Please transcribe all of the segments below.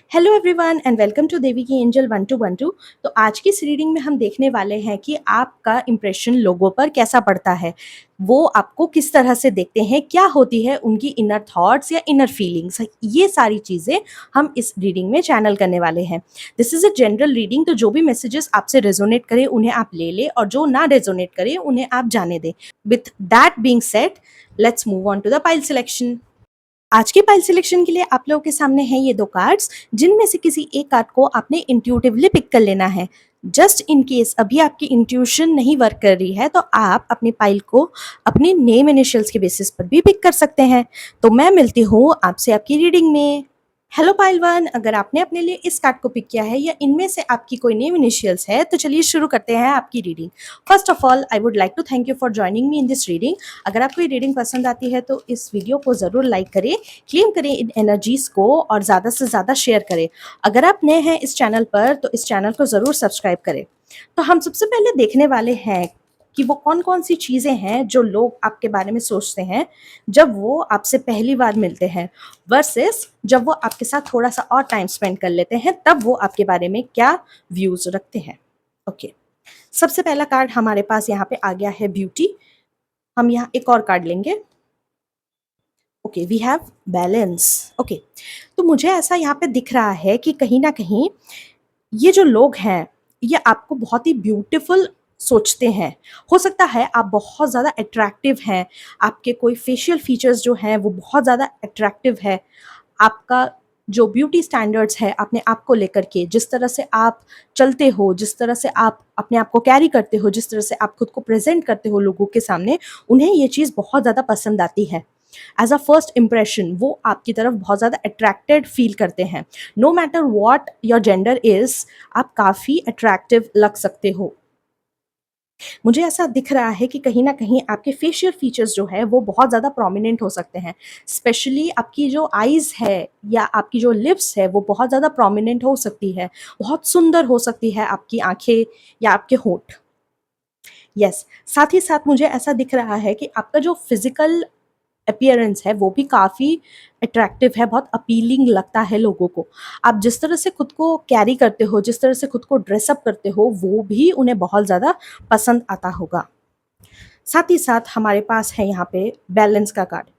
Hello everyone and welcome to Devi की angel 1212। तो आज की इस रीडिंग में हम देखने वाले हैं कि आपका इंप्रेशन लोगों पर कैसा पड़ता है। वो आपको किस तरह से देखते हैं, क्या होती है उनकी इनर थॉट्स या इनर फीलिंग्स, ये सारी चीज़ें हम इस रीडिंग में चैनल करने वाले हैं। This is a general reading, तो जो भी मैसेजेस आपसे रेजोनेट करे उन्हें आप ले लें और जो ना रेजोनेट करे उन्हें आप जाने दें। With that being said, let's move on to the pile selection. आज के पाइल सिलेक्शन के लिए आप लोगों के सामने हैं ये दो कार्ड्स, जिनमें से किसी एक कार्ड को आपने इंट्यूटिवली पिक कर लेना है। जस्ट इन केस अभी आपकी इंट्यूशन नहीं वर्क कर रही है तो आप अपनी पाइल को अपने नेम इनिशियल्स के बेसिस पर भी पिक कर सकते हैं। तो मैं मिलती हूँ आपसे आपकी रीडिंग में। हेलो पाइल वन, अगर आपने अपने लिए इस कार्ड को पिक किया है या इनमें से आपकी कोई नेम इनिशियल्स है तो चलिए शुरू करते हैं आपकी reading. First of all I would like to thank you for joining me in this reading. अगर आपको ये रीडिंग पसंद आती है तो इस वीडियो को ज़रूर लाइक करें, क्लेम करें इन एनर्जीज़ को और ज़्यादा से ज़्यादा शेयर करें। अगर आप नए हैं इस चैनल पर तो इस चैनल को ज़रूर सब्सक्राइब करें। तो हम सबसे पहले देखने वाले हैं कि वो कौन कौन सी चीज़ें हैं जो लोग आपके बारे में सोचते हैं जब वो आपसे पहली बार मिलते हैं, वर्सेस जब वो आपके साथ थोड़ा सा और टाइम स्पेंड कर लेते हैं तब वो आपके बारे में क्या व्यूज़ रखते हैं। ओके, सबसे पहला कार्ड हमारे पास यहाँ पे आ गया है ब्यूटी। हम यहाँ एक और कार्ड लेंगे। Okay, we have balance. Okay, तो मुझे ऐसा यहाँ पे दिख रहा है कि कहीं ना कहीं ये जो लोग हैं ये आपको बहुत ही ब्यूटीफुल सोचते हैं। हो सकता है आप बहुत ज़्यादा अट्रैक्टिव हैं, आपके कोई फेशियल फीचर्स जो हैं वो बहुत ज़्यादा अट्रैक्टिव है। आपका जो ब्यूटी स्टैंडर्ड्स है अपने आप को लेकर के, जिस तरह से आप चलते हो, जिस तरह से आप अपने आप को कैरी करते हो, जिस तरह से आप खुद को प्रेजेंट करते हो लोगों के सामने, उन्हें ये चीज़ बहुत ज़्यादा पसंद आती है। एज अ फर्स्ट इम्प्रेशन वो आपकी तरफ बहुत ज़्यादा अट्रैक्टेड फील करते हैं। No matter what your gender is, आप काफ़ी अट्रैक्टिव लग सकते हो। मुझे ऐसा दिख रहा है कि कहीं न कहीं आपके फेशियल फीचर्स जो है वो बहुत ज़्यादा प्रोमिनेंट हो सकते हैं। स्पेशली आपकी जो आईज़ है या आपकी जो लिप्स है वो बहुत ज़्यादा प्रोमिनेंट हो सकती है। बहुत सुंदर हो सकती है आपकी आँखें या आपके होंठ। यस, साथ ही साथ मुझे ऐसा दिख रहा है कि आपका जो फिज़िकल अपीयरेंस है वो भी काफ़ी अट्रैक्टिव है, बहुत अपीलिंग लगता है लोगों को। आप जिस तरह से खुद को कैरी करते हो, जिस तरह से खुद को ड्रेस अप करते हो, वो भी उन्हें बहुत ज़्यादा पसंद आता होगा। साथ ही साथ हमारे पास है यहाँ पे बैलेंस का कार्ड।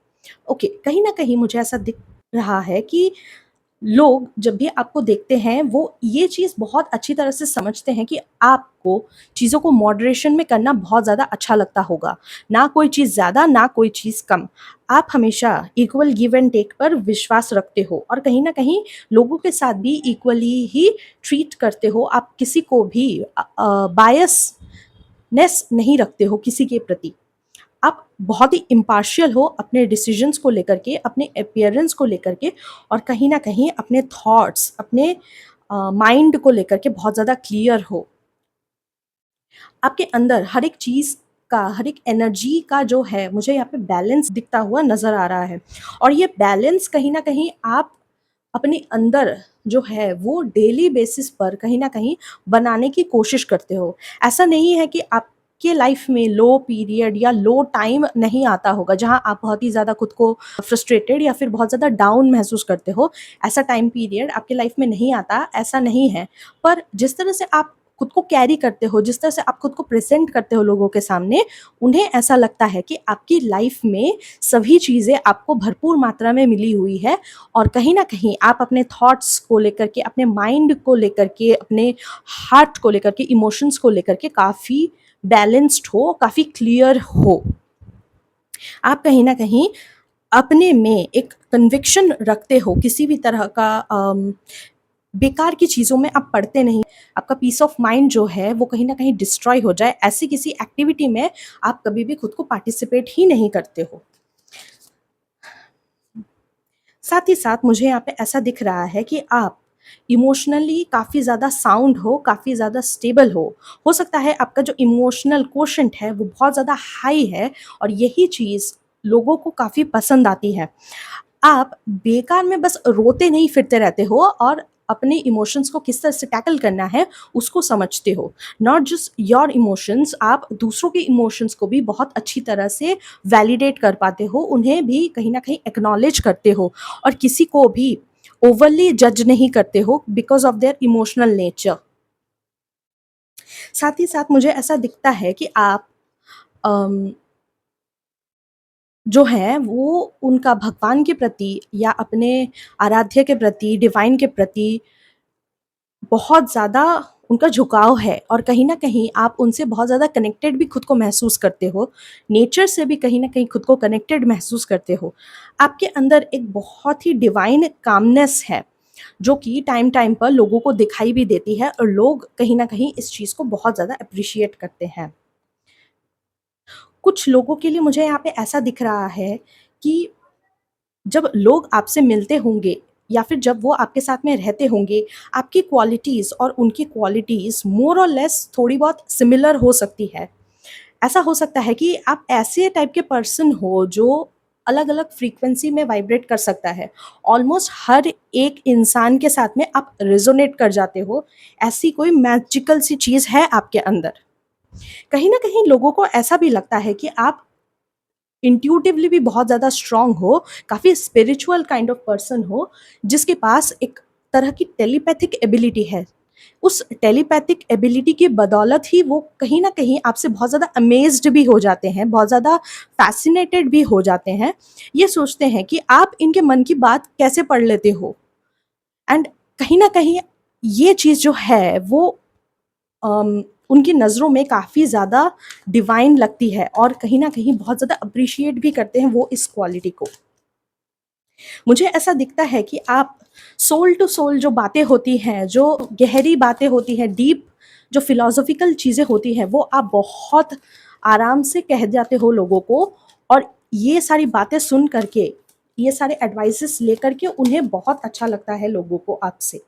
ओके, कहीं न कहीं मुझे ऐसा दिख रहा है कि लोग जब भी आपको देखते हैं वो ये चीज़ बहुत अच्छी तरह से समझते हैं कि आपको चीज़ों को मॉडरेशन में करना बहुत ज़्यादा अच्छा लगता होगा। ना कोई चीज़ ज़्यादा, ना कोई चीज़ कम। आप हमेशा इक्वल गिव एंड टेक पर विश्वास रखते हो और कहीं न कहीं लोगों के साथ भी इक्वली ही ट्रीट करते हो। आप किसी को भी बायसनेस नहीं रखते हो किसी के प्रति। आप बहुत ही इम्पार्शियल हो अपने डिसीजंस को लेकर के, अपने अपीयरेंस को लेकर के, और कहीं न कहीं अपने थॉट्स, अपने माइंड को लेकर के बहुत ज़्यादा क्लियर हो। आपके अंदर हर एक चीज़ का, हर एक एनर्जी का जो है, मुझे यहाँ पे बैलेंस दिखता हुआ नज़र आ रहा है। और ये बैलेंस कहीं न कहीं आप अपने अंदर जो है वो डेली बेसिस पर कहीं न कहीं बनाने की कोशिश करते हो। ऐसा नहीं है कि आपके लाइफ में लो पीरियड या लो टाइम नहीं आता होगा जहाँ आप बहुत ही ज़्यादा खुद को फ्रस्ट्रेटेड या फिर बहुत ज़्यादा डाउन महसूस करते हो। ऐसा टाइम पीरियड आपके लाइफ में नहीं आता, ऐसा नहीं है। पर जिस तरह से आप खुद को कैरी करते हो, जिस तरह से आप खुद को प्रेज़ेंट करते हो लोगों के सामने, उन्हें ऐसा लगता है कि आपकी लाइफ में सभी चीज़ें आपको भरपूर मात्रा में मिली हुई है। और कहीं न कहीं आप अपने थॉट्स को लेकर के, अपने माइंड को लेकर के, अपने हार्ट को लेकर के, इमोशंस को लेकर के काफ़ी बैलेंस्ड हो, काफ़ी क्लियर हो। आप कहीं न कहीं अपने में एक कन्विक्शन रखते हो, किसी भी तरह का बेकार की चीज़ों में आप पड़ते नहीं। आपका पीस ऑफ माइंड जो है वो कहीं न कहीं डिस्ट्रॉय हो जाए, ऐसी किसी एक्टिविटी में आप कभी भी खुद को पार्टिसिपेट ही नहीं करते हो। साथ ही साथ मुझे यहाँ पे ऐसा दिख रहा है कि आप इमोशनली काफ़ी ज़्यादा साउंड हो, काफ़ी ज़्यादा स्टेबल हो। हो सकता है आपका जो इमोशनल क्वोशंट है वो बहुत ज़्यादा हाई है और यही चीज़ लोगों को काफ़ी पसंद आती है। आप बेकार में बस रोते नहीं फिरते रहते हो और अपने इमोशंस को किस तरह से टैकल करना है उसको समझते हो। नॉट जस्ट योर इमोशंस, आप दूसरों के इमोशंस को भी बहुत अच्छी तरह से वैलिडेट कर पाते हो, उन्हें भी कहीं न कहीं एक्नॉलेज करते हो और किसी को भी ओवरली जज नहीं करते हो because of their emotional nature. साथ ही साथ मुझे ऐसा दिखता है कि आप अम, जो हैं वो उनका भगवान के प्रति या अपने आराध्य के प्रति, डिवाइन के प्रति बहुत ज़्यादा उनका झुकाव है और कहीं न कहीं आप उनसे बहुत ज़्यादा कनेक्टेड भी खुद को महसूस करते हो। नेचर से भी कहीं न कहीं खुद को कनेक्टेड महसूस करते हो। आपके अंदर एक बहुत ही डिवाइन कामनेस है, जो कि टाइम-टाइम पर लोगों को दिखाई भी देती है और लोग कहीं न कहीं इस चीज़ को बहुत ज़्यादा एप्रिशिएट करते हैं। कुछ लोगों के लिए मुझे यहाँ पे ऐसा दिख रहा है कि जब लोग आपसे मिलते होंगे या फिर जब वो आपके साथ में रहते होंगे, आपकी क्वालिटीज़ और उनकी क्वालिटीज़ मोर और लेस थोड़ी बहुत सिमिलर हो सकती है। ऐसा हो सकता है कि आप ऐसे टाइप के पर्सन हो जो अलग-अलग फ्रीक्वेंसी में वाइब्रेट कर सकता है। ऑलमोस्ट हर एक इंसान के साथ में आप रेज़ोनेट कर जाते हो, ऐसी कोई मैजिकल सी चीज़ है आपके अंदर। कहीं न कहीं लोगों को ऐसा भी लगता है कि आप इंट्यूटिवली भी बहुत ज़्यादा स्ट्रॉन्ग हो, काफ़ी स्पिरिचुअल काइंड ऑफ पर्सन हो, जिसके पास एक तरह की टेलीपैथिक एबिलिटी है। उस टेलीपैथिक एबिलिटी की बदौलत ही वो कहीं न कहीं आपसे बहुत ज़्यादा अमेज़्ड भी हो जाते हैं, बहुत ज़्यादा फ़ैसिनेटेड भी हो जाते हैं। ये सोचते हैं कि आप इनके मन की बात कैसे पढ़ लेते हो? एंड कहीं न कहीं ये चीज़ जो है वो उनकी नज़रों में काफ़ी ज़्यादा डिवाइन लगती है और कहीं न कहीं बहुत ज़्यादा एप्रिशिएट भी करते हैं वो इस क्वालिटी को। मुझे ऐसा दिखता है कि आप सोल टू सोल जो बातें होती हैं, जो गहरी बातें होती हैं, डीप जो फिलॉसॉफ़िकल चीज़ें होती हैं, वो आप बहुत आराम से कह जाते हो लोगों को और ये सारी बातें सुन कर के, ये सारे एडवाइसेस लेकर के उन्हें बहुत अच्छा लगता है लोगों को आपसे।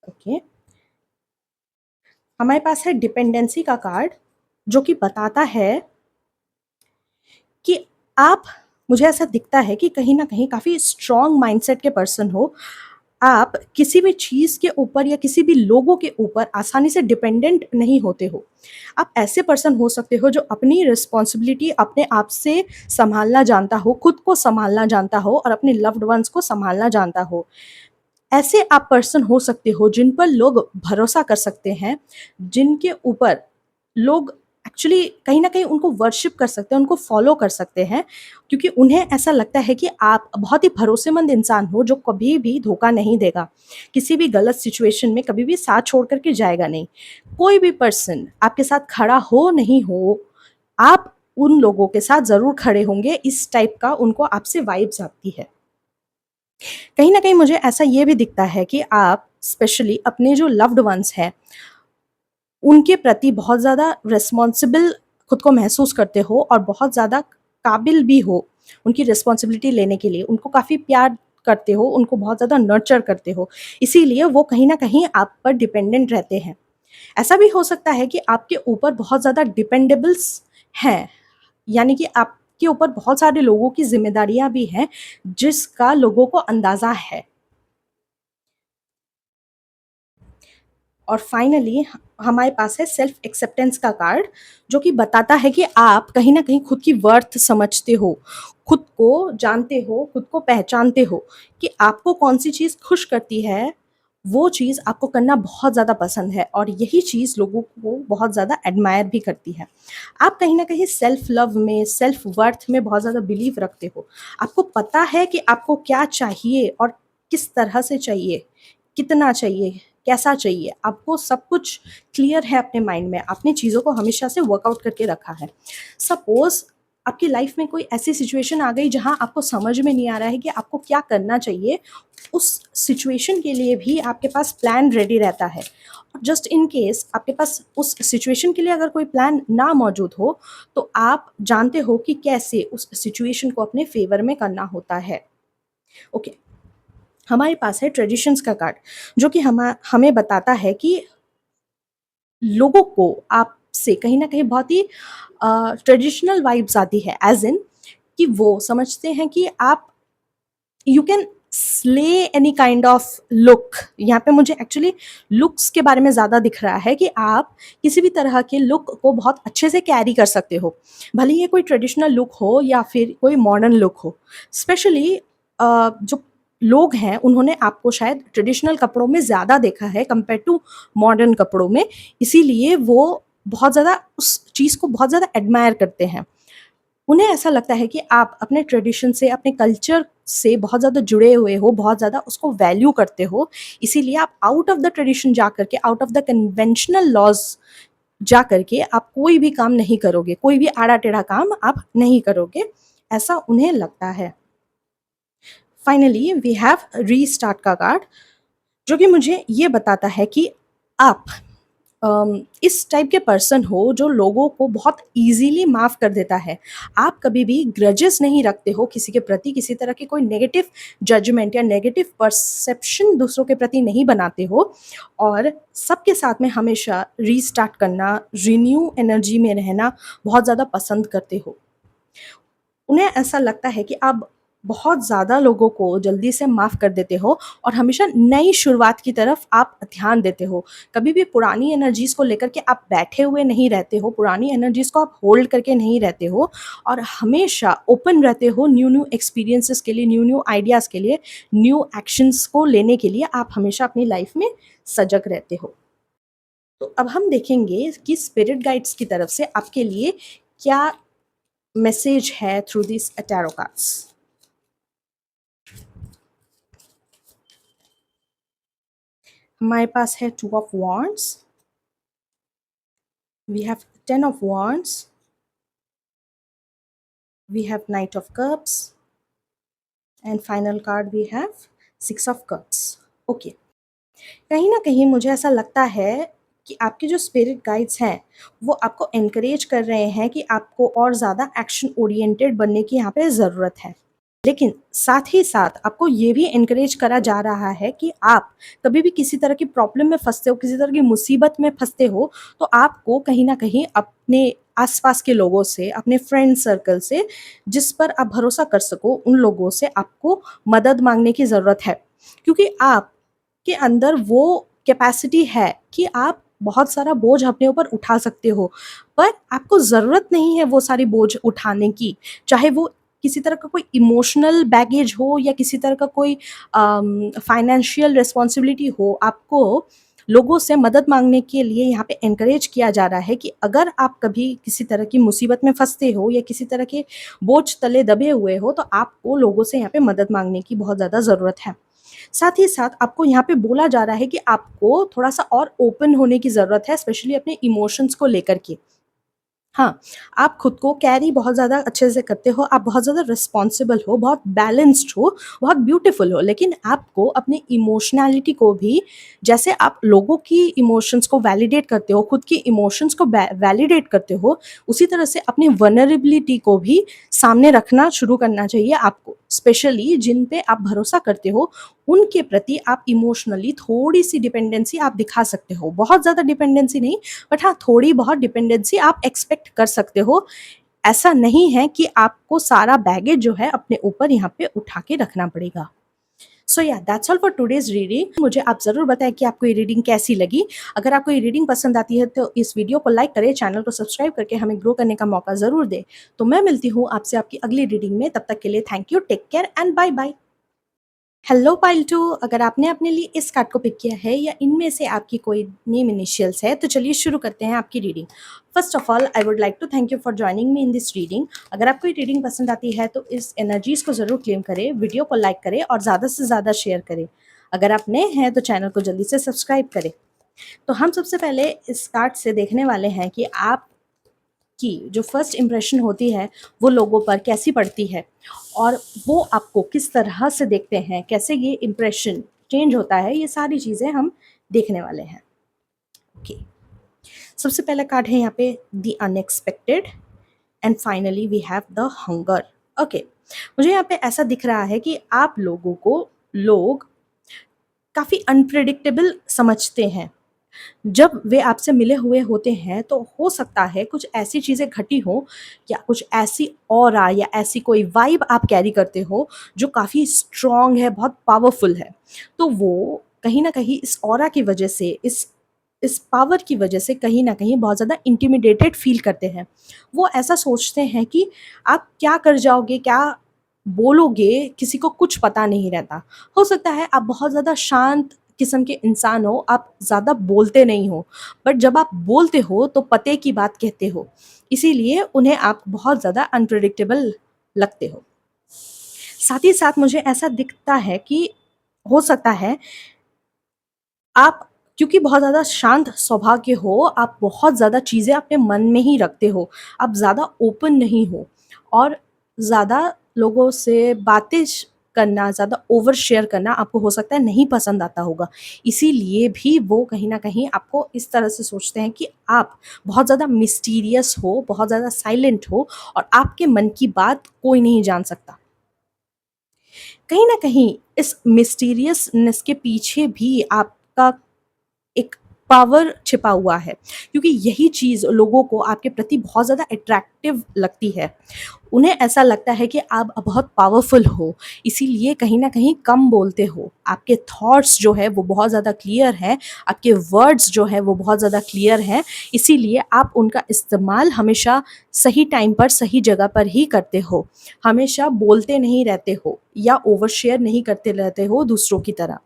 ओके। हमारे पास है डिपेंडेंसी का कार्ड, जो कि बताता है कि आप मुझे ऐसा दिखता है कि कहीं न कहीं काफ़ी स्ट्रॉन्ग माइंडसेट के पर्सन हो। आप किसी भी चीज़ के ऊपर या किसी भी लोगों के ऊपर आसानी से डिपेंडेंट नहीं होते हो। आप ऐसे पर्सन हो सकते हो जो अपनी रिस्पॉन्सिबिलिटी अपने आप से सँभालना जानता हो, खुद को सँभालना जानता हो और अपने लव्ड वन्स को सँभालना जानता हो। ऐसे आप पर्सन हो सकते हो जिन पर लोग भरोसा कर सकते हैं, जिनके ऊपर लोग एक्चुअली कहीं न कहीं उनको वर्शिप कर सकते हैं, उनको फ़ॉलो कर सकते हैं, क्योंकि उन्हें ऐसा लगता है कि आप बहुत ही भरोसेमंद इंसान हो जो कभी भी धोखा नहीं देगा। किसी भी गलत सिचुएशन में कभी भी साथ छोड़ कर के जाएगा नहीं। कोई भी पर्सन आपके साथ खड़ा हो नहीं हो, आप उन लोगों के साथ ज़रूर खड़े होंगे, इस टाइप का उनको आपसे वाइब्स आती है। कहीं न कहीं मुझे ऐसा ये भी दिखता है कि आप स्पेशली अपने जो लव्ड वन्स हैं, उनके प्रति बहुत ज़्यादा रिस्पॉन्सिबल खुद को महसूस करते हो और बहुत ज़्यादा काबिल भी हो, उनकी रिस्पॉन्सिबिलिटी लेने के लिए। उनको काफ़ी प्यार करते हो, उनको बहुत ज़्यादा नर्चर करते हो, इसीलिए वो कहीं न कहीं आप पर डिपेंडेंट रहते हैं। ऐसा भी हो सकता है कि आपके ऊपर बहुत ज़्यादा डिपेंडेबल्स हैं, यानी कि आपके ऊपर बहुत सारे लोगों की ज़िम्मेदारियाँ भी हैं, जिसका लोगों को अंदाज़ा है। और फाइनली हमारे पास है सेल्फ एक्सेप्टेंस का कार्ड, जो कि बताता है कि आप कहीं न कहीं खुद की वर्थ समझते हो, खुद को जानते हो, खुद को पहचानते हो कि आपको कौन-सी चीज़ खुश करती है, वो चीज़ आपको करना बहुत ज़्यादा पसंद है और यही चीज़ लोगों को बहुत ज़्यादा एडमायर भी करती है। आप कहीं न कहीं सेल्फ लव में, सेल्फ वर्थ में बहुत ज़्यादा बिलीव रखते हो। आपको पता है कि आपको क्या चाहिए और किस तरह से चाहिए, कितना चाहिए, कैसा चाहिए, आपको सब कुछ क्लियर है अपने माइंड में, आपने चीज़ों को हमेशा से वर्कआउट करके रखा है। सपोज़ आपकी लाइफ़ में कोई ऐसी सिचुएशन आ गई जहाँ आपको समझ में नहीं आ रहा है कि आपको क्या करना चाहिए, उस सिचुएशन के लिए भी आपके पास प्लान रेडी रहता है। और जस्ट इन केस आपके पास उस सिचुएशन के लिए अगर कोई प्लान ना मौजूद हो, तो आप जानते हो कि कैसे उस सिचुएशन को अपने फ़ेवर में करना होता है। ओके। हमारे पास है ट्रेडिशंस का कार्ड, जो कि हमें बताता है कि लोगों को आपसे कहीं न कहीं बहुत ही ट्रेडिशनल वाइब्स आती है, एज़ इन कि वो समझते हैं कि आप you can slay any kind of look. यहाँ पे मुझे एक्चुअली लुक्स के बारे में ज़्यादा दिख रहा है कि आप किसी भी तरह के लुक को बहुत अच्छे से कैरी कर सकते हो। भले ही ये कोई ट्रेडिशनल लुक हो या फिर कोई मॉडर्न लुक हो। स्पेशली जो लोग हैं उन्होंने आपको शायद ट्रेडिशनल कपड़ों में ज़्यादा देखा है कंपेयर टू मॉडर्न कपड़ों में, इसीलिए वो बहुत ज़्यादा उस चीज़ को बहुत ज़्यादा एडमायर करते हैं। उन्हें ऐसा लगता है कि आप अपने ट्रेडिशन से, अपने कल्चर से बहुत ज़्यादा जुड़े हुए हो, बहुत ज़्यादा उसको वैल्यू करते हो, इसीलिए आप आउट ऑफ द ट्रेडिशन जा कर के, out of the conventional laws जा कर के आप कोई भी काम नहीं करोगे, कोई भी आड़ा-टेढ़ा काम आप नहीं करोगे, ऐसा उन्हें लगता है। फाइनली वी हैव रीस्टार्ट का कार्ड, जो कि मुझे ये बताता है कि आप इस टाइप के पर्सन हो जो लोगों को बहुत ईज़िली माफ़ कर देता है। आप कभी भी ग्रजेस नहीं रखते हो किसी के प्रति, किसी तरह की कोई नेगेटिव जजमेंट या नेगेटिव परसेप्शन दूसरों के प्रति नहीं बनाते हो, और सबके साथ में हमेशा रीस्टार्ट करना, रिन्यू एनर्जी में रहना बहुत ज़्यादा पसंद करते हो। उन्हें ऐसा लगता है कि आप बहुत ज़्यादा लोगों को जल्दी से माफ़ कर देते हो और हमेशा नई शुरुआत की तरफ आप ध्यान देते हो। कभी भी पुरानी एनर्जीज़ को लेकर के आप बैठे हुए नहीं रहते हो, पुरानी एनर्जीज़ को आप होल्ड करके नहीं रहते हो, और हमेशा ओपन रहते हो न्यू-न्यू एक्सपीरियंसेस के लिए, न्यू-न्यू आइडियाज़ के लिए, न्यू एक्शंस को लेने के लिए आप हमेशा अपनी लाइफ़ में सजग रहते हो। तो अब हम देखेंगे कि स्पिरिट गाइड्स की तरफ से आपके लिए क्या मैसेज है थ्रू दिस टैरो कार्ड्स। हमारे पास है 2 of wands, we have 10 of wands, we have knight of cups, and final card we have 6 of cups. Okay, कहीं न कहीं मुझे ऐसा लगता है कि आपके जो स्पिरिट गाइड्स हैं, वो आपको एनकरेज कर रहे हैं कि आपको और ज़्यादा एक्शन ओरिएंटेड बनने की यहाँ पे ज़रूरत है। लेकिन साथ ही साथ आपको ये भी एनकरेज करा जा रहा है कि आप कभी भी किसी तरह की प्रॉब्लम में फँसते हो, किसी तरह की मुसीबत में फँसते हो, तो आपको कहीं न कहीं अपने आस-पास के लोगों से, अपने फ्रेंड सर्कल से, जिस पर आप भरोसा कर सको, उन लोगों से आपको मदद माँगने की ज़रूरत है। क्योंकि आपके अंदर वो कैपेसिटी है कि आप बहुत सारा बोझ अपने ऊपर उठा सकते हो, पर आपको ज़रूरत नहीं है वो सारी बोझ उठाने की। चाहे वो किसी तरह का कोई इमोशनल बैगेज हो या किसी तरह का कोई फाइनेंशियल रिस्पॉन्सिबिलिटी हो, आपको लोगों से मदद माँगने के लिए यहाँ पे एनकरेज किया जा रहा है कि अगर आप कभी किसी तरह की मुसीबत में फँसते हो या किसी तरह के बोझ तले दबे हुए हो, तो आपको लोगों से यहाँ पे मदद माँगने की बहुत ज़्यादा ज़रूरत है। साथ ही साथ आपको यहाँ पे बोला जा रहा है कि आपको थोड़ा-सा और ओपन होने की ज़रूरत है, स्पेशली अपने इमोशंस को लेकर के। हाँ, आप खुद को कैरी बहुत ज़्यादा अच्छे से करते हो, आप बहुत ज़्यादा रिस्पॉन्सिबल हो, बहुत बैलेंस्ड हो, बहुत ब्यूटीफुल हो, लेकिन आपको अपनी इमोशनैलिटी को भी, जैसे आप लोगों की इमोशंस को वैलिडेट करते हो, खुद की इमोशंस को वैलिडेट करते हो, उसी तरह से अपनी वल्नरेबिलिटी को भी सामने रखना शुरू करना चाहिए आपको। स्पेशली जिन पे आप भरोसा करते हो, उनके प्रति आप इमोशनली थोड़ी-सी डिपेंडेंसी आप दिखा सकते हो। बहुत ज़्यादा डिपेंडेंसी नहीं, बट हाँ, थोड़ी बहुत डिपेंडेंसी आप एक्सपेक्ट कर सकते हो। ऐसा नहीं है कि आपको सारा बैगेज जो है अपने ऊपर यहाँ पे उठा के रखना पड़ेगा। सो या that's all for today's reading. मुझे आप ज़रूर बताएँ कि आपको ये रीडिंग कैसी लगी। अगर आपको ये रीडिंग पसंद आती है तो इस वीडियो को लाइक करें, चैनल को सब्सक्राइब करके हमें ग्रो करने का मौका ज़रूर दें। तो मैं मिलती हूँ आपसे आपकी अगली रीडिंग में, तब तक के लिए thank you, take care and bye bye. Hello pile 2, अगर आपने अपने लिए इस कार्ड को पिक किया है या इनमें से आपकी कोई नेम इनिशियल्स है, तो चलिए शुरू करते हैं आपकी reading. First of all I would like to thank you for joining me in this reading. अगर आपको ये रीडिंग पसंद आती है तो इस एनर्जीज़ को ज़रूर क्लेम करें, वीडियो को लाइक करें और ज़्यादा से ज़्यादा शेयर करें। अगर आप नए हैं तो चैनल को जल्दी से सब्सक्राइब करें। तो हम सबसे पहले इस कार्ड से देखने वाले हैं कि आप की जो फर्स्ट इम्प्रेशन होती है वो लोगों पर कैसी पड़ती है, और वो आपको किस तरह से देखते हैं, कैसे ये इम्प्रेशन चेंज होता है, ये सारी चीज़ें हम देखने वाले हैं। ओके, सबसे पहला कार्ड है यहाँ पे the unexpected, and finally we have the hunger. Okay, मुझे यहाँ पे ऐसा दिख रहा है कि आप लोगों को लोग काफ़ी अनप्रिडिक्टेबल समझते हैं। जब वे आपसे मिले हुए होते हैं तो हो सकता है कुछ ऐसी चीज़ें घटी हों या कुछ ऐसी ऑरा या ऐसी कोई वाइब आप कैरी करते हो जो काफ़ी स्ट्रॉन्ग है, बहुत पावरफुल है। तो वो कहीं न कहीं इस ऑरा की वजह से, इस पावर की वजह से कहीं न कहीं बहुत ज़्यादा इंटिमिडेटेड फ़ील करते हैं। वो ऐसा सोचते हैं कि आप क्या कर जाओगे, क्या बोलोगे, किसी को कुछ पता नहीं रहता। हो सकता है आप बहुत ज़्यादा शांत किस्म के इंसान हो, आप ज़्यादा बोलते नहीं हो, बट जब आप बोलते हो तो पते की बात कहते हो, इसीलिए उन्हें आप बहुत ज़्यादा अनप्रेडिक्टेबल लगते हो। साथ ही साथ मुझे ऐसा दिखता है कि हो सकता है आप, क्योंकि बहुत ज़्यादा शांत स्वभाव के हो, आप बहुत ज़्यादा चीज़ें अपने मन में ही रखते हो, आप ज़्यादा ओपन नहीं हो और ज़्यादा लोगों से बातें करना, ज़्यादा ओवर शेयर करना आपको हो सकता है नहीं पसंद आता होगा। इसीलिए भी वो कहीं न कहीं आपको इस तरह से सोचते हैं कि आप बहुत ज़्यादा मिस्टीरियस हो, बहुत ज़्यादा साइलेंट हो और आपके मन की बात कोई नहीं जान सकता। कहीं न कहीं इस मिस्टीरियसनेस के पीछे भी आपका एक पावर छिपा हुआ है, क्योंकि यही चीज़ लोगों को आपके प्रति बहुत ज़्यादा अट्रैक्टिव लगती है। उन्हें ऐसा लगता है कि आप बहुत पावरफुल हो, इसीलिए कहीं न कहीं कम बोलते हो। आपके थॉट्स जो है वो बहुत ज़्यादा क्लियर हैं, आपके वर्ड्स जो है वो बहुत ज़्यादा क्लियर हैं, इसीलिए आप उनका इस्तेमाल हमेशा सही टाइम पर, सही जगह पर ही करते हो। हमेशा बोलते नहीं रहते हो या ओवर शेयर नहीं करते रहते हो दूसरों की तरह।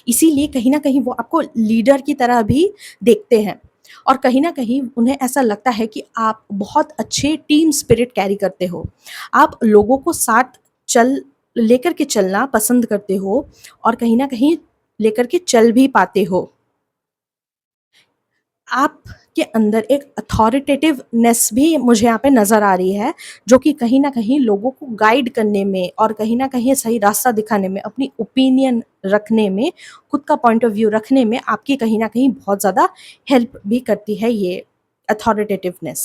इसीलिए कहीं न कहीं वो आपको लीडर की तरह भी देखते हैं और कहीं न कहीं उन्हें ऐसा लगता है कि आप बहुत अच्छे टीम स्पिरिट कैरी करते हो। आप लोगों को साथ चल लेकर के चलना पसंद करते हो और कहीं न कहीं लेकर के चल भी पाते हो। आपके अंदर एक अथॉरिटेटिवनेस भी मुझे यहाँ पे नज़र आ रही है, जो कि कहीं न कहीं लोगों को गाइड करने में और कहीं न कहीं सही रास्ता दिखाने में, अपनी ओपिनियन रखने में, खुद का पॉइंट ऑफ व्यू रखने में आपकी कहीं न कहीं बहुत ज़्यादा हेल्प भी करती है ये अथॉरिटेटिवनेस।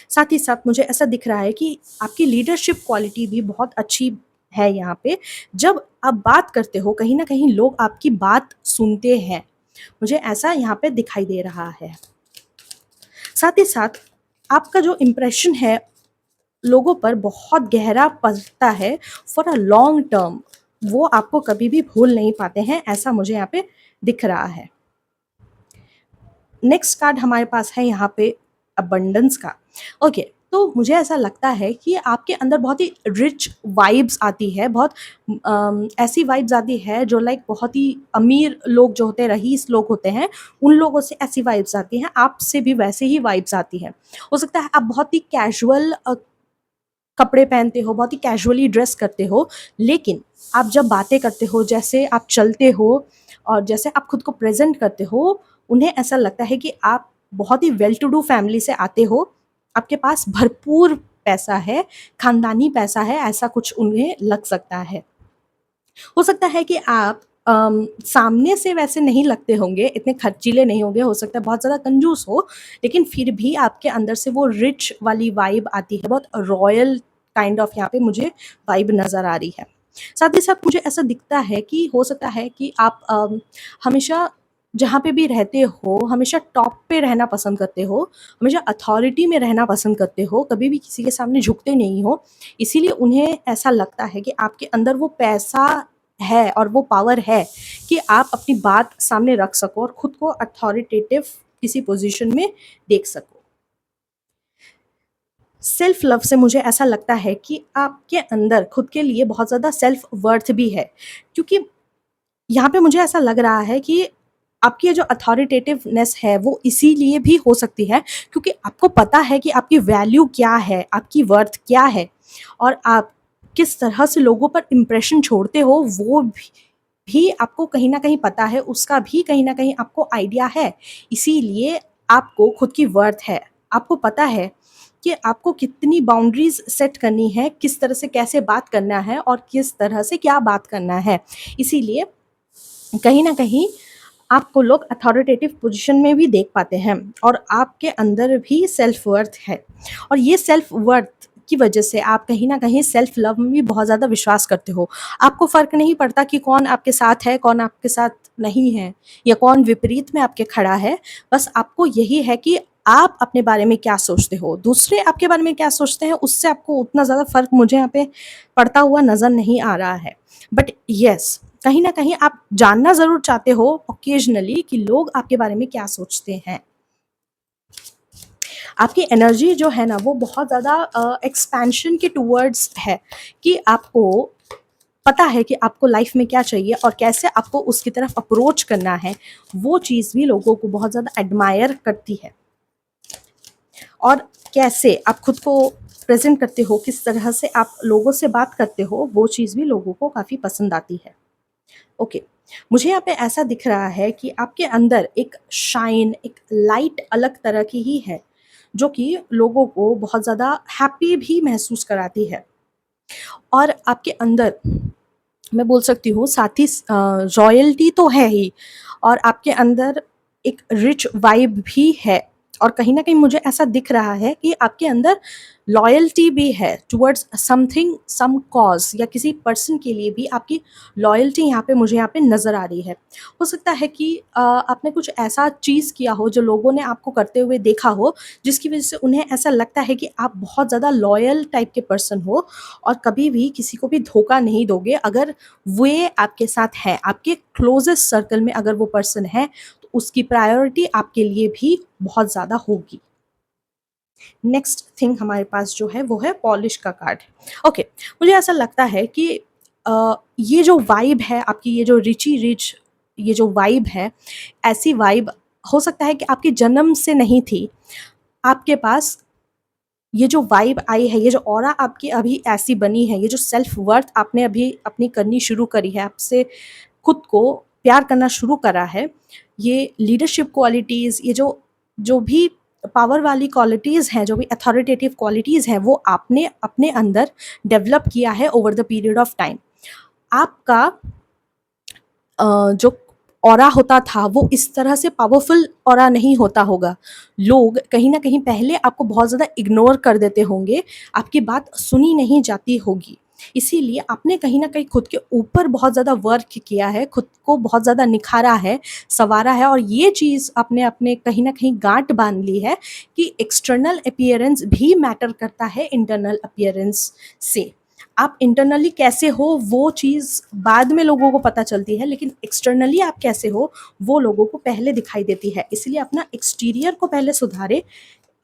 साथ ही साथ मुझे ऐसा दिख रहा है कि आपकी लीडरशिप क्वालिटी भी बहुत अच्छी है यहाँ पे। जब आप बात करते हो, कहीं न कहीं लोग आपकी बात सुनते हैं। मुझे ऐसा यहाँ पे दिखाई दे रहा है। साथ ही साथ आपका जो इम्प्रेशन है लोगों पर बहुत गहरा पड़ता है फॉर अ लॉन्ग टर्म, वो आपको कभी भी भूल नहीं पाते हैं, ऐसा मुझे यहाँ पे दिख रहा है। नेक्स्ट कार्ड हमारे पास है यहाँ पे अबंडेंस का। ओके, तो मुझे ऐसा लगता है कि आपके अंदर बहुत ही रिच वाइब्स आती है, बहुत ऐसी वाइब्स आती है जो लाइक बहुत ही अमीर लोग जो होते हैं, रईस लोग होते हैं, उन लोगों से ऐसी वाइब्स आती हैं, आपसे भी वैसे ही वाइब्स आती हैं। हो सकता है आप बहुत ही कैजुअल कपड़े पहनते हो, बहुत ही कैजुअली ड्रेस करते हो, लेकिन आप जब बातें करते हो, जैसे आप चलते हो और जैसे आप खुद को प्रेज़ेंट करते हो, उन्हें ऐसा लगता है कि आप बहुत ही वेल टू डू फैमिली से आते हो, आपके पास भरपूर पैसा है, खानदानी पैसा है, ऐसा कुछ उन्हें लग सकता है। हो सकता है कि आप सामने से वैसे नहीं लगते होंगे, इतने खर्चीले नहीं होंगे, हो सकता है बहुत ज़्यादा कंजूस हो, लेकिन फिर भी आपके अंदर से वो रिच वाली वाइब आती है, बहुत रॉयल काइंड ऑफ यहाँ पे मुझे वाइब नज़र आ रही है। साथ ही साथ मुझे ऐसा दिखता है कि हो सकता है कि आप हमेशा जहाँ पे भी रहते हो, हमेशा टॉप पे रहना पसंद करते हो, हमेशा अथॉरिटी में रहना पसंद करते हो, कभी भी किसी के सामने झुकते नहीं हो। इसीलिए उन्हें ऐसा लगता है कि आपके अंदर वो पैसा है और वो पावर है कि आप अपनी बात सामने रख सको और खुद को अथॉरिटेटिव किसी पोजीशन में देख सको। सेल्फ लव से मुझे ऐसा लगता है कि आपके अंदर खुद के लिए बहुत ज़्यादा सेल्फ वर्थ भी है, क्योंकि यहाँ पे मुझे ऐसा लग रहा है कि आपकी ये जो अथॉरिटेटिवनेस है वो इसीलिए भी हो सकती है क्योंकि आपको पता है कि आपकी वैल्यू क्या है, आपकी वर्थ क्या है और आप किस तरह से लोगों पर इम्प्रेशन छोड़ते हो वो भी आपको कहीं न कहीं पता है, उसका भी कहीं न कहीं आपको आइडिया है। इसीलिए आपको खुद की वर्थ है। आपको पता है कि आपको कितनी बाउंड्रीज़ सेट करनी है, किस तरह से कैसे बात करना है और किस तरह से क्या बात करना है। इसीलिए कहीं न कहीं आपको लोग अथॉरिटेटिव पोजीशन में भी देख पाते हैं और आपके अंदर भी सेल्फ वर्थ है और ये सेल्फ वर्थ की वजह से आप कहीं न कहीं सेल्फ लव में भी बहुत ज़्यादा विश्वास करते हो। आपको फ़र्क नहीं पड़ता कि कौन आपके साथ है, कौन आपके साथ नहीं है या कौन विपरीत में आपके खड़ा है। बस आपको यही है कि आप अपने बारे में क्या सोचते हो, दूसरे आपके बारे में क्या सोचते हैं, उससे आपको उतना ज़्यादा फ़र्क मुझे यहाँ पे पड़ता हुआ नज़र नहीं आ रहा है। बट येस, कहीं न कहीं आप जानना ज़रूर चाहते हो ऑकेज़नली कि लोग आपके बारे में क्या सोचते हैं। आपकी एनर्जी जो है ना वो बहुत ज़्यादा एक्सपेंशन के टूवर्ड्स है कि आपको पता है कि आपको लाइफ में क्या चाहिए और कैसे आपको उसकी तरफ अप्रोच करना है। वो चीज़ भी लोगों को बहुत ज़्यादा एडमायर करती है। और कैसे आप खुद को प्रेज़ेंट करते हो, किस तरह से आप लोगों से बात करते हो, वो चीज़ भी लोगों को काफ़ी पसंद आती है। ओके, मुझे यहाँ पे ऐसा दिख रहा है कि आपके अंदर एक शाइन, एक लाइट अलग तरह की ही है, जो कि लोगों को बहुत ज़्यादा हैप्पी भी महसूस कराती है। और आपके अंदर मैं बोल सकती हूँ साथ ही रॉयल्टी तो है ही, और आपके अंदर एक रिच वाइब भी है। और कहीं न कहीं मुझे ऐसा दिख रहा है कि आपके अंदर लॉयल्टी भी है टुवर्ड्स समथिंग, सम कॉज़ या किसी पर्सन के लिए भी आपकी लॉयल्टी यहाँ पे मुझे यहाँ पे नज़र आ रही है। हो सकता है कि आपने कुछ ऐसा चीज़ किया हो जो लोगों ने आपको करते हुए देखा हो, जिसकी वज़ह से उन्हें ऐसा लगता है कि आप बहुत ज़्यादा लॉयल टाइप के पर्सन हो और कभी भी किसी को भी धोखा नहीं दोगे। अगर वे आपके साथ हैं, आपके क्लोज़ेस्ट सर्कल में अगर वो पर्सन है, तो उसकी प्रायोरिटी आपके लिए भी बहुत ज़्यादा होगी। नेक्स्ट थिंग हमारे पास जो है वो है पॉलिश का कार्ड। ओके, मुझे ऐसा लगता है कि ये जो वाइब है आपकी, ये जो रिची रिच ये जो वाइब है, ऐसी वाइब हो सकता है कि आपके जन्म से नहीं थी। आपके पास ये जो वाइब आई है, ये जो ऑरा आपकी अभी ऐसी बनी है, ये जो सेल्फ वर्थ आपने अभी अपनी करनी शुरू करी है, आपसे खुद को प्यार करना शुरू करा है, ये लीडरशिप क्वालिटीज़, ये जो जो भी पावर वाली क्वालिटीज़ हैं, जो भी अथॉरिटेटिव क्वालिटीज़ हैं, वो आपने अपने अंदर डेवलप किया है over the period of time. आपका जो ऑरा होता था वो इस तरह से पावरफुल ऑरा नहीं होता होगा। लोग कहीं न कहीं पहले आपको बहुत ज़्यादा इग्नोर कर देते होंगे, आपकी बात सुनी नहीं जाती होगी। इसीलिए आपने कहीं न कहीं खुद के ऊपर बहुत ज़्यादा वर्क किया है, खुद को बहुत ज़्यादा निखारा है, सँवारा है, और ये चीज़ आपने अपने कहीं न कहीं गाँठ बाँध ली है कि एक्सटर्नल अपीयरेंस भी मैटर करता है इंटरनल अपीयरेंस से। आप इंटरनली कैसे हो वो चीज़ बाद में लोगों को पता चलती है, लेकिन एक्सटर्नली आप कैसे हो वो लोगों को पहले दिखाई देती है। इसलिए अपना एक्सटीरियर को पहले सुधारें,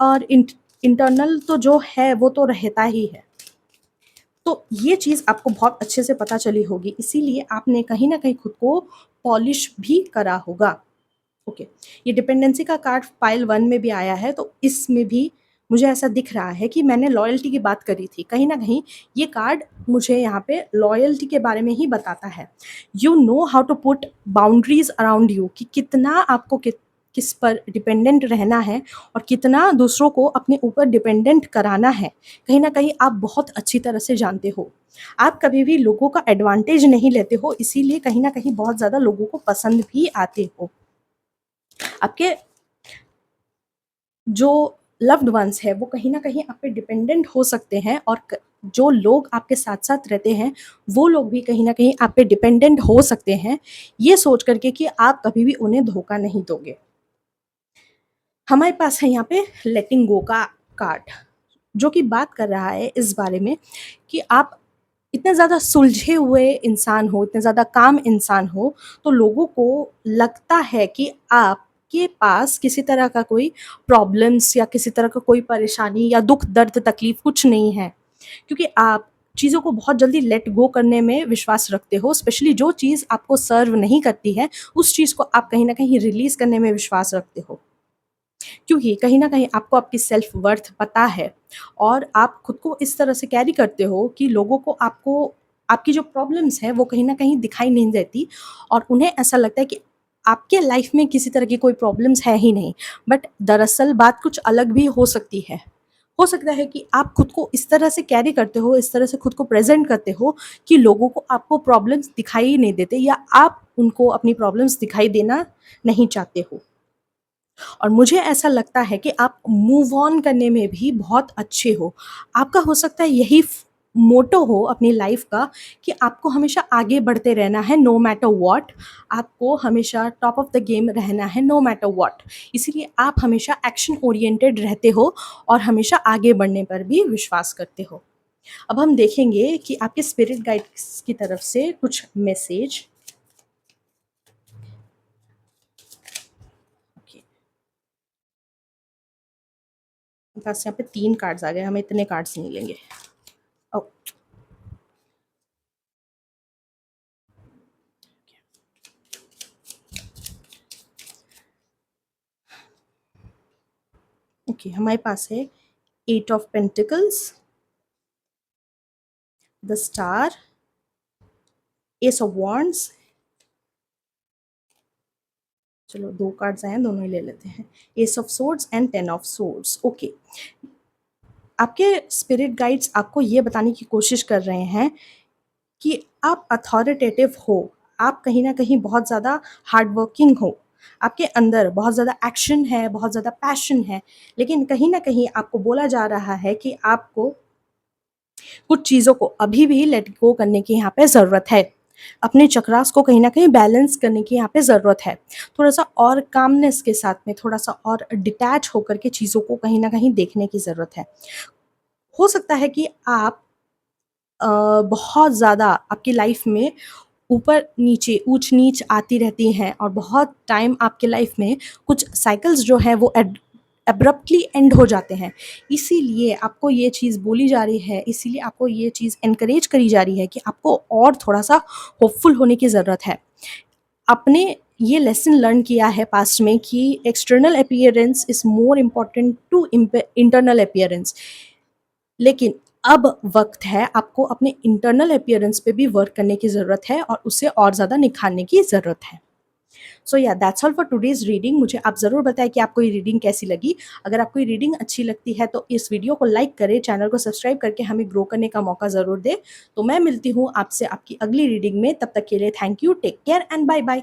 और इंटरनल तो जो है वो तो रहता ही है। तो ये चीज़ आपको बहुत अच्छे से पता चली होगी, इसीलिए आपने कहीं न कहीं खुद को पॉलिश भी करा होगा। ओके, ये डिपेंडेंसी का कार्ड पाइल 1 में भी आया है, तो इसमें भी मुझे ऐसा दिख रहा है कि मैंने लॉयल्टी की बात करी थी। कहीं न कहीं ये कार्ड मुझे यहाँ पे लॉयल्टी के बारे में ही बताता है। You know how to put boundaries around you, कि कितना आपको किस पर डिपेंडेंट रहना है और कितना दूसरों को अपने ऊपर डिपेंडेंट कराना है। कहीं न कहीं आप बहुत अच्छी तरह से जानते हो। आप कभी भी लोगों का एडवांटेज नहीं लेते हो, इसीलिए कहीं न कहीं बहुत ज़्यादा लोगों को पसंद भी आते हो। आपके जो लव्ड वंस है वो कहीं न कहीं आप पे डिपेंडेंट हो सकते हैं, और जो लोग आपके साथ-साथ रहते हैं, वो लोग भी कहीं न कहीं आप पे डिपेंडेंट हो सकते हैं, ये सोच कर के कि आप कभी भी उन्हें धोखा नहीं दोगे। हमारे पास है यहाँ पे लेटिंग गो का कार्ड, जो कि बात कर रहा है इस बारे में कि आप इतने ज़्यादा सुलझे हुए इंसान हो, इतने ज़्यादा काम इंसान हो, तो लोगों को लगता है कि आपके पास किसी तरह का कोई प्रॉब्लम्स या किसी तरह का कोई परेशानी या दुःख, दर्द, तकलीफ़ कुछ नहीं है। क्योंकि आप चीज़ों को बहुत जल्दी लेट गो करने में विश्वास रखते हो, स्पेशली जो चीज़ आपको सर्व नहीं करती है, उस चीज़ को आप कहीं न कहीं रिलीज़ करने में विश्वास रखते हो। क्योंकि कहीं न कहीं आपको आपकी सेल्फ वर्थ पता है, और आप खुद को इस तरह से कैरी करते हो कि लोगों को आपको आपकी जो प्रॉब्लम्स हैं वो कहीं न कहीं दिखाई नहीं देती, और उन्हें ऐसा लगता है कि आपके लाइफ़ में किसी तरह की कोई प्रॉब्लम्स है ही नहीं। बट दरअसल बात कुछ अलग भी हो सकती है। हो सकता है कि आप खुद को इस तरह से कैरी करते हो, इस तरह से खुद को प्रेज़ेंट करते हो कि लोगों को आपको प्रॉब्लम्स दिखाई ही नहीं देते, या आप उनको अपनी प्रॉब्लम्स दिखाई देना नहीं चाहते हो। और मुझे ऐसा लगता है कि आप मूव ऑन करने में भी बहुत अच्छे हो। आपका हो सकता है यही मोटो हो अपनी लाइफ का कि आपको हमेशा आगे बढ़ते रहना है नो मैटर व्हाट, आपको हमेशा टॉप ऑफ द गेम रहना है नो मैटर व्हाट। इसीलिए आप हमेशा एक्शन ओरिएंटेड रहते हो और हमेशा आगे बढ़ने पर भी विश्वास करते हो। अब हम देखेंगे कि आपके स्पिरिट गाइड्स की तरफ से कुछ मैसेज। ओके, पास यहाँ पे 3 कार्ड्स आ गए, हमें इतने कार्ड्स नहीं लेंगे। ओ ओके, हमारे पास है 8 of pentacles, the star, S of wands, चलो 2 कार्ड्स आए हैं, दोनों ही ले लेते हैं, S of swords and 10 of swords. Okay, आपके स्पिरिट गाइड्स आपको ये बताने की कोशिश कर रहे हैं कि आप अथॉरिटेटिव हो, आप कहीं न कहीं बहुत ज़्यादा हार्ड वर्किंग हो, आपके अंदर बहुत ज़्यादा एक्शन है, बहुत ज़्यादा पैशन है, लेकिन कहीं न कहीं आपको बोला जा रहा है कि आपको कुछ चीज़ों को अभी भी लेट गो करने की यहाँ पे ज़रूरत है। अपने चक्रास को कहीं न कहीं बैलेंस करने की यहाँ पे ज़रूरत है। थोड़ा-सा और कामनेस के साथ में, थोड़ा-सा और डिटैच होकर के चीज़ों को कहीं न कहीं देखने की ज़रूरत है। हो सकता है कि आप बहुत ज़्यादा आपकी लाइफ में ऊपर-नीचे, ऊँच-नीच आती रहती हैं और बहुत टाइम आपके लाइफ में कुछ साइकिल्स जो हैं वो एब्रप्टली एंड हो जाते हैं। इसीलिए आपको ये चीज़ बोली जा रही है, इसीलिए आपको ये चीज़ एनकरेज करी जा रही है कि आपको और थोड़ा-सा होपफुल होने की ज़रूरत है। आपने ये लेसन लर्न किया है पास्ट में कि external appearance is more important to internal appearance, लेकिन अब वक़्त है आपको अपने इंटरनल अपीयरेंस पे भी वर्क करने की ज़रूरत है और उसे और ज़्यादा निखारने की ज़रूरत है। सो या that's all for today's reading. मुझे आप ज़रूर बताएँ कि आपको ये रीडिंग कैसी लगी। अगर आपको ये रीडिंग अच्छी लगती है तो इस वीडियो को लाइक करें, चैनल को सब्सक्राइब करके हमें ग्रो करने का मौका ज़रूर दें। तो मैं मिलती हूँ आपसे आपकी अगली रीडिंग में, तब तक के लिए thank you, take care and bye bye.